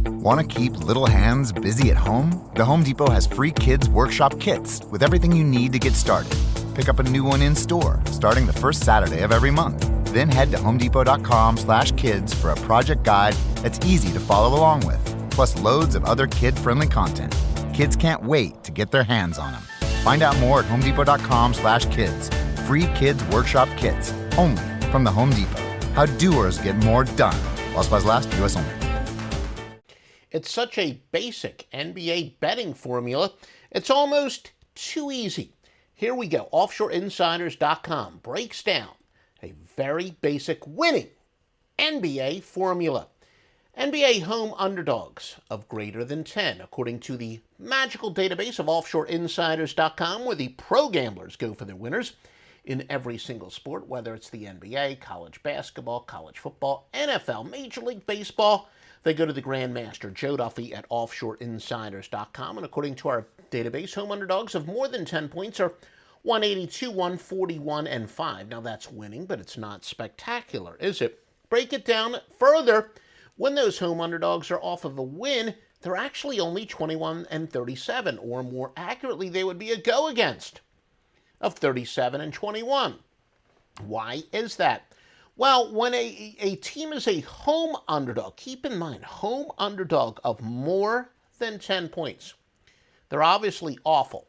Want to keep little hands busy at home? The Home Depot has free Kids Workshop kits with everything you need to get started. Pick up a new one in store, starting the first Saturday of every month. Then head to homedepot.com/kids for a project guide that's easy to follow along with, plus loads of other kid-friendly content. Kids can't wait to get their hands on them. Find out more at homedepot.com/kids. Free Kids Workshop kits, only from the Home Depot. How doers get more done. While supplies last, U.S. only. It's such a basic NBA betting formula, it's almost too easy. Here we go. OffshoreInsiders.com breaks down a very basic winning NBA formula. NBA home underdogs of greater than 10, according to the magical database of OffshoreInsiders.com, where the pro gamblers go for their winners in every single sport, whether it's the NBA, college basketball, college football, NFL, Major League Baseball. They go to the Grandmaster, Joe Duffy, at OffshoreInsiders.com. And according to our database, home underdogs of more than 10 points are 182, 141, and 5. Now, that's winning, but it's not spectacular, is it? Break it down further. When those home underdogs are off of a win, they're actually only 21 and 37, or more accurately, they would be a go against of 37 and 21. Why is that? Well, when a team is a home underdog, keep in mind, home underdog of more than 10 points, they're obviously awful.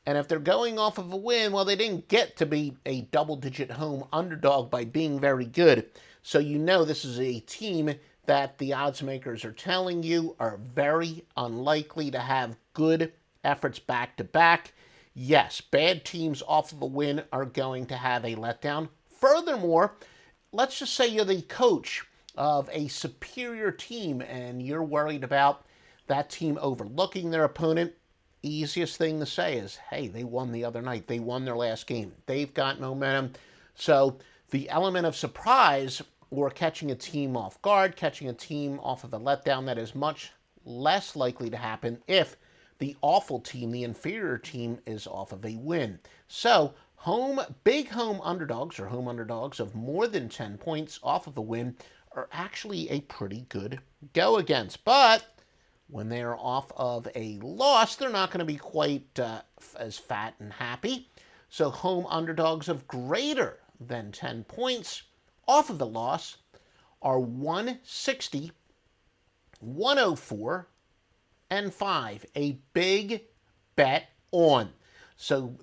And if they're going off of a win, well, they didn't get to be a double-digit home underdog by being very good. So you know this is a team that the odds makers are telling you are very unlikely to have good efforts back-to-back. Yes, bad teams off of a win are going to have a letdown. Furthermore, let's just say you're the coach of a superior team and you're worried about that team overlooking their opponent. Easiest thing to say is, hey, they won the other night. They won their last game. They've got momentum. So the element of surprise or catching a team off guard, catching a team off of a letdown, that is much less likely to happen if the awful team, the inferior team, is off of a win. So big home underdogs, or home underdogs of more than 10 points off of a win, are actually a pretty good go against. But when they are off of a loss, they're not going to be quite as fat and happy. So home underdogs of greater than 10 points off of the loss are 160, 104, and 5. A big bet on. So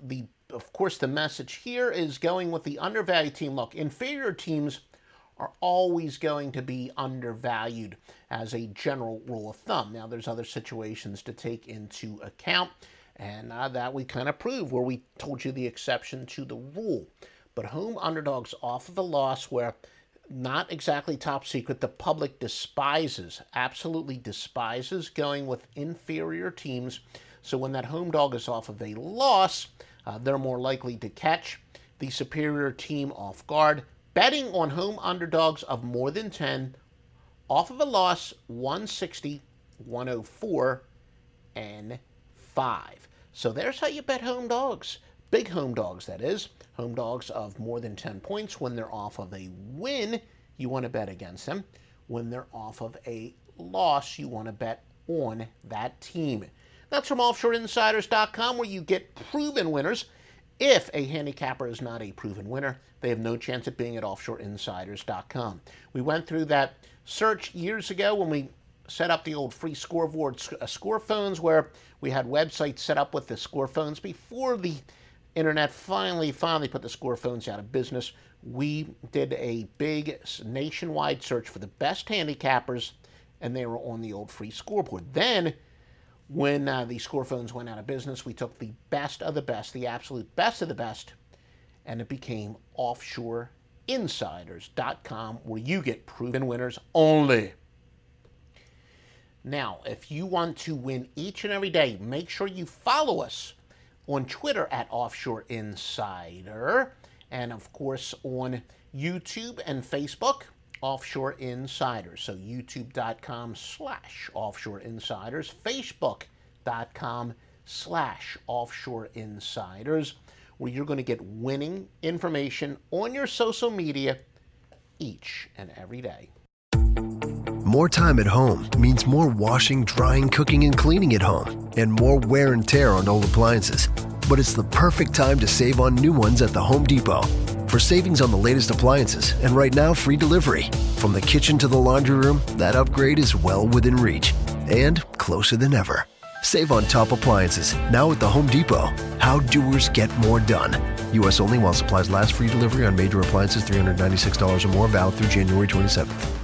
of course, the message here is going with the undervalued team. Look, inferior teams are always going to be undervalued as a general rule of thumb. Now, there's other situations to take into account, and that we kind of prove where we told you the exception to the rule. But home underdogs off of a loss where, not exactly top secret, the public despises, absolutely despises going with inferior teams. So when that home dog is off of a loss, they're more likely to catch the superior team off guard. Betting on home underdogs of more than 10 off of a loss, 160, 104, and 5. So there's how you bet home dogs. Big home dogs, that is. Home dogs of more than 10 points. When they're off of a win, you want to bet against them. When they're off of a loss, you want to bet on that team. That's from OffshoreInsiders.com, where you get proven winners. If a handicapper is not a proven winner, they have no chance at being at OffshoreInsiders.com. We went through that search years ago when we set up the old free scoreboard score phones, where we had websites set up with the score phones before the internet finally put the score phones out of business. We did a big nationwide search for the best handicappers, and they were on the old free scoreboard. Then, when the score phones went out of business, we took the best of the best, the absolute best of the best, and it became OffshoreInsiders.com, where you get proven winners only. Now, if you want to win each and every day, make sure you follow us on Twitter at Offshore Insider, and of course on YouTube and Facebook, Offshore Insiders. So youtube.com/Offshore Insiders, Facebook.com/Offshore Insiders, where you're going to get winning information on your social media each and every day. More time at home means more washing, drying, cooking, and cleaning at home, and more wear and tear on old appliances. But it's the perfect time to save on new ones at the Home Depot. For savings on the latest appliances, and right now, free delivery. From the kitchen to the laundry room, that upgrade is well within reach. And closer than ever. Save on top appliances, now at the Home Depot. How doers get more done. U.S. only while supplies last. Free delivery on major appliances $396 or more, valid through January 27th.